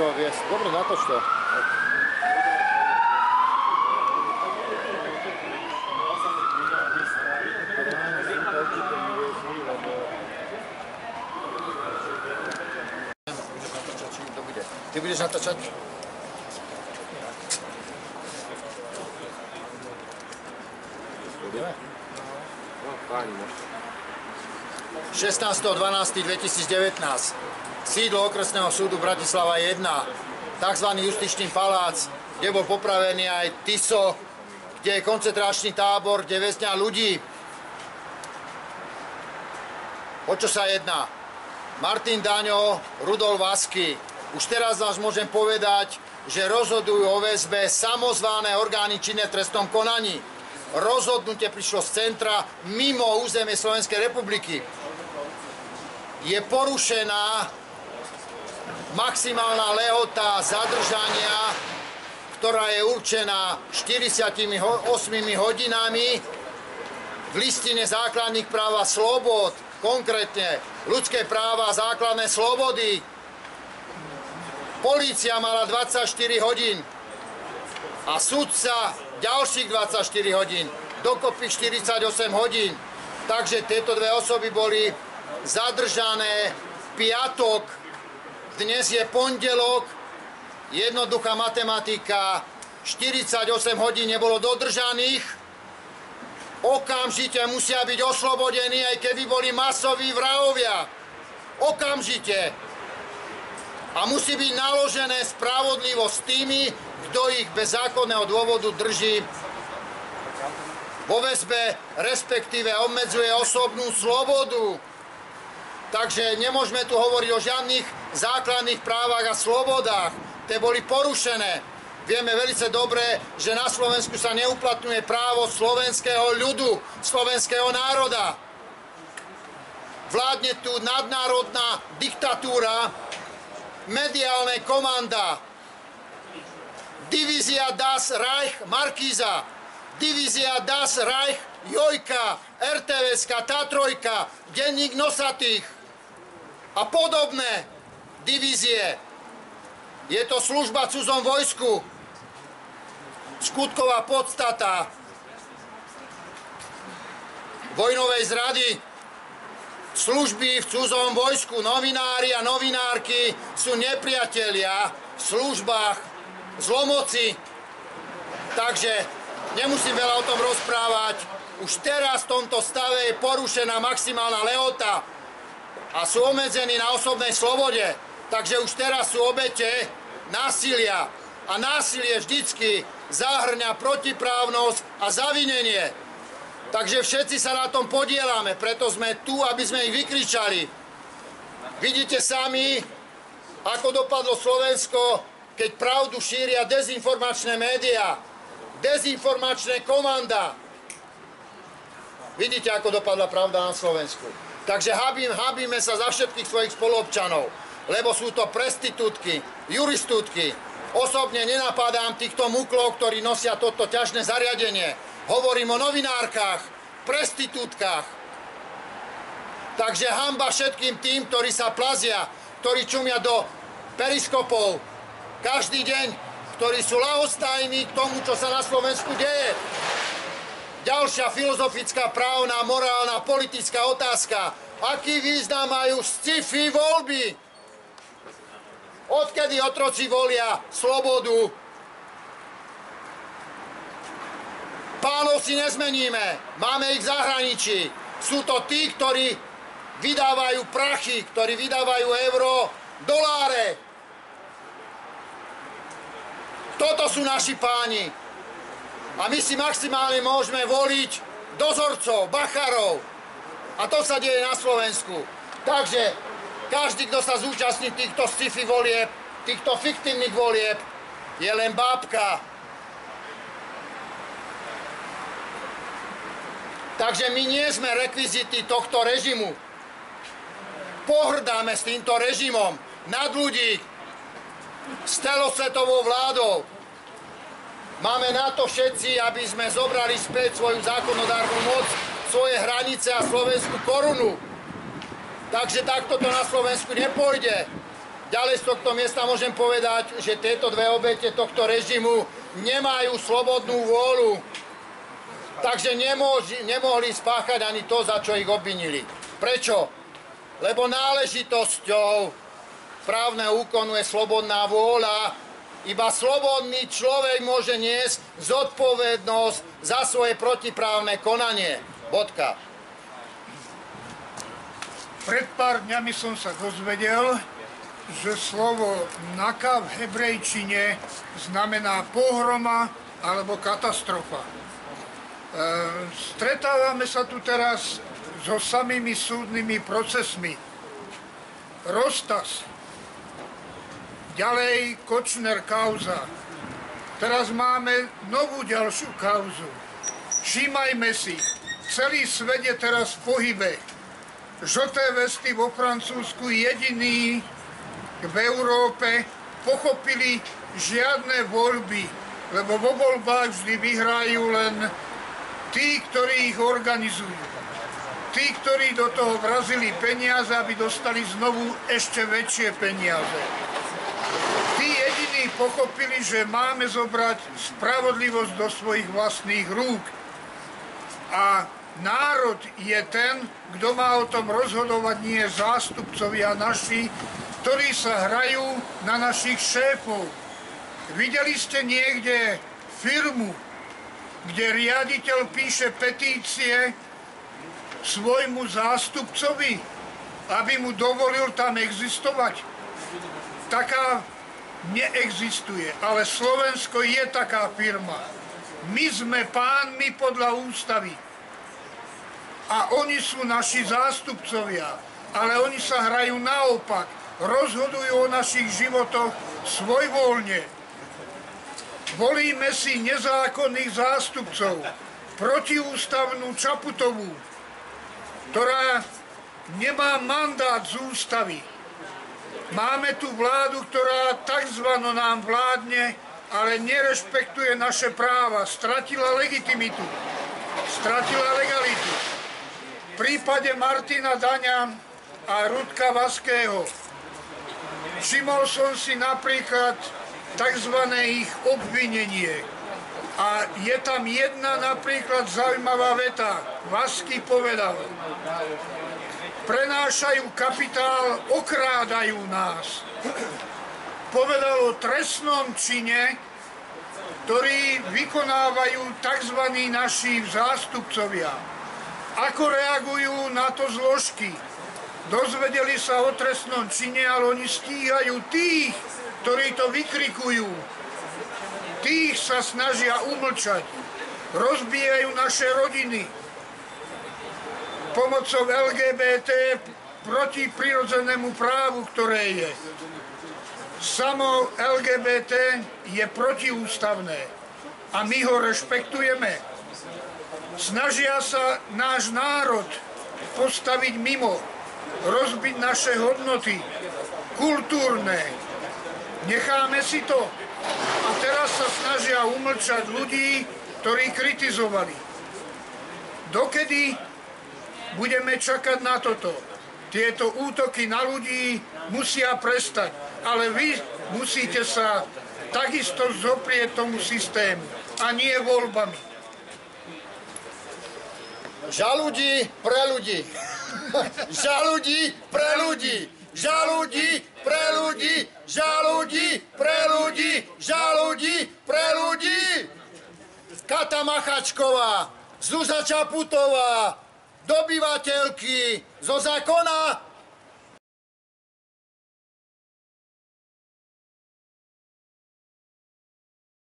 to viesť. Dobre, natoč to. Ty budeš natáčať? Budeme? No, páni, môžete. 16.12.2019. Sídlo okresného súdu Bratislava 1. Tzv. Justičný palác, kde bol popravený aj Tiso, kde je koncentračný tábor, kde väzňa ľudí. O čo sa jedná? Martin Daňo, Rudolf Vasky. Už teraz vás môžem povedať, že rozhodujú o väzbe samozvané orgány činné v trestnom konaní. Rozhodnutie prišlo z centra mimo územie Slovenskej republiky. Je porušená maximálna lehota zadržania, ktorá je určená 48 hodinami v listine základných práv a slobod, konkrétne ľudské práva a základné slobody. Polícia mala 24 hodín a sudca ďalších 24 hodín, dokopy 48 hodín. Takže tieto dve osoby boli zadržané v piatok, dnes je pondelok, jednoduchá matematika, 48 hodín nebolo dodržaných, okamžite musia byť oslobodení, aj keby boli masoví vrahovia. Okamžite. A musí byť naložené spravodlivo s tými, kto ich bez zákonného dôvodu drží vo väzbe, respektíve obmedzuje osobnú slobodu. Takže nemôžeme tu hovoriť o žiadnych základných právach a slobodách. Tie boli porušené. Vieme veľmi dobre, že na Slovensku sa neuplatňuje právo slovenského ľudu, slovenského národa. Vládne tu nadnárodná diktatúra, mediálne komanda, divízia Das Reich Markíza, divízia Das Reich Jojka, RTVska, Tatrojka, denník Nosatých a podobné divízie. Je to služba v cudzom vojsku, skutková podstata vojnovej zrady, služby v cudzom vojsku, novinári a novinárky sú nepriatelia v službách zlomoci. Takže nemusím veľa o tom rozprávať. Už teraz v tomto stave je porušená maximálna lehota a sú obmedzení na osobnej slobode. Takže už teraz sú obete násilia. A násilie vždycky zahrňa protiprávnosť a zavinenie. Takže všetci sa na tom podielame, preto sme tu, aby sme ich vykričali. Vidíte sami, ako dopadlo Slovensko, keď pravdu šíria dezinformačné médiá, dezinformačné komanda. Vidíte, ako dopadla pravda na Slovensku. Takže habíme sa za všetkých svojich spoluobčanov, lebo sú to prestitútky, juristútky. Osobne nenapadám týchto muklov, ktorí nosia toto ťažné zariadenie. Hovorím o novinárkach, prestitútkach. Takže hanba všetkým tým, ktorí sa plazia, ktorí čumia do periskopov každý deň, ktorí sú ľahostajní k tomu, čo sa na Slovensku deje. Ďalšia filozofická, právna, morálna, politická otázka. Aký význam majú sci-fi voľby? Odkedy otroci volia slobodu? Pánov si nezmeníme, máme ich v zahraničí. Sú to tí, ktorí vydávajú prachy, ktorí vydávajú euro, doláre. Toto sú naši páni. A my si maximálne môžeme voliť dozorcov, bachárov. A to sa deje na Slovensku. Takže každý, kto sa zúčastní týchto sci-fi volieb, týchto fiktívnych volieb, je len bábka. Takže my nie sme rekvizity tohto režimu. Pohrdáme s týmto režimom nad ľudí, s celosvetovou vládou. Máme na to všetci, aby sme zobrali späť svoju zákonodárnu moc, svoje hranice a slovenskú korunu. Takže takto to na Slovensku nepôjde. Ďalej z tohto miesta môžem povedať, že tieto dve obete tohto režimu nemajú slobodnú vôľu. Takže nemohli spáchať ani to, za čo ich obvinili. Prečo? Lebo náležitosťou právneho úkonu je slobodná vôľa. Iba slobodný človek môže niesť zodpovednosť za svoje protiprávne konanie. Bodka. Pred pár dňami som sa dozvedel, že slovo naka v hebrejčine znamená pohroma alebo katastrofa. Stretávame sa tu teraz so samými súdnymi procesmi. Roztas, ďalej Kočner kauza. Teraz máme novú ďalšiu kauzu. Všímajme si, celý svet je teraz v pohybe. Žlté vesty vo Francúzsku jediní v Európe pochopili žiadne voľby, lebo vo voľbách vždy vyhrajú len tí, ktorí ich organizujú. Tí, ktorí do toho vrazili peniaze, aby dostali znovu ešte väčšie peniaze. Tí jediní pochopili, že máme zobrať spravodlivosť do svojich vlastných rúk. A národ je ten, kto má o tom rozhodovať, nie zástupcovia naši, ktorí sa hrajú na našich šéfov. Videli ste niekde firmu, kde riaditeľ píše petície svojmu zástupcovi, aby mu dovolil tam existovať? Taká neexistuje, ale Slovensko je taká firma. My sme pánmi podľa ústavy. A oni sú naši zástupcovia, ale oni sa hrajú naopak. Rozhodujú o našich životoch svojvoľne. Volíme si nezákonných zástupcov, protiústavnú Čaputovú, ktorá nemá mandát z ústavy. Máme tu vládu, ktorá takzvano nám vládne, ale nerešpektuje naše práva. Stratila legitimitu, stratila legalitu. V prípade Martina Daňa a Rudka Vaského všimol som si napríklad takzvané ich obvinenie. A je tam jedna napríklad zaujímavá veta. Vasky povedal: prenášajú kapitál, okrádajú nás. Povedal o trestnom čine, ktorý vykonávajú tzv. Naši zástupcovia. Ako reagujú na to zložky? Dozvedeli sa o trestnom čine, ale oni stíhajú tých, ktorí to vykrikujú. Tých sa snažia umlčať. Rozbijajú naše rodiny. Pomocou LGBT proti prirodzenému právu, ktoré je. Samo LGBT je protiústavné a my ho rešpektujeme. Snažia sa náš národ postaviť mimo, rozbiť naše hodnoty, kultúrne. Necháme si to. A teraz sa snažia umlčať ľudí, ktorí kritizovali. Dokedy budeme čakať na toto? Tieto útoky na ľudí musia prestať. Ale vy musíte sa takisto zoprieť tomu systému. A nie voľbami. Za ľudí, pre ľudí. Za ľudí, pre ľudí. Za ľudí, pre ľudí. Za ľudí, pre ľudí. Za ľudí, pre ľudí. Kata Machačková, Zuzá Čaputová, dobyvateľky zo zákona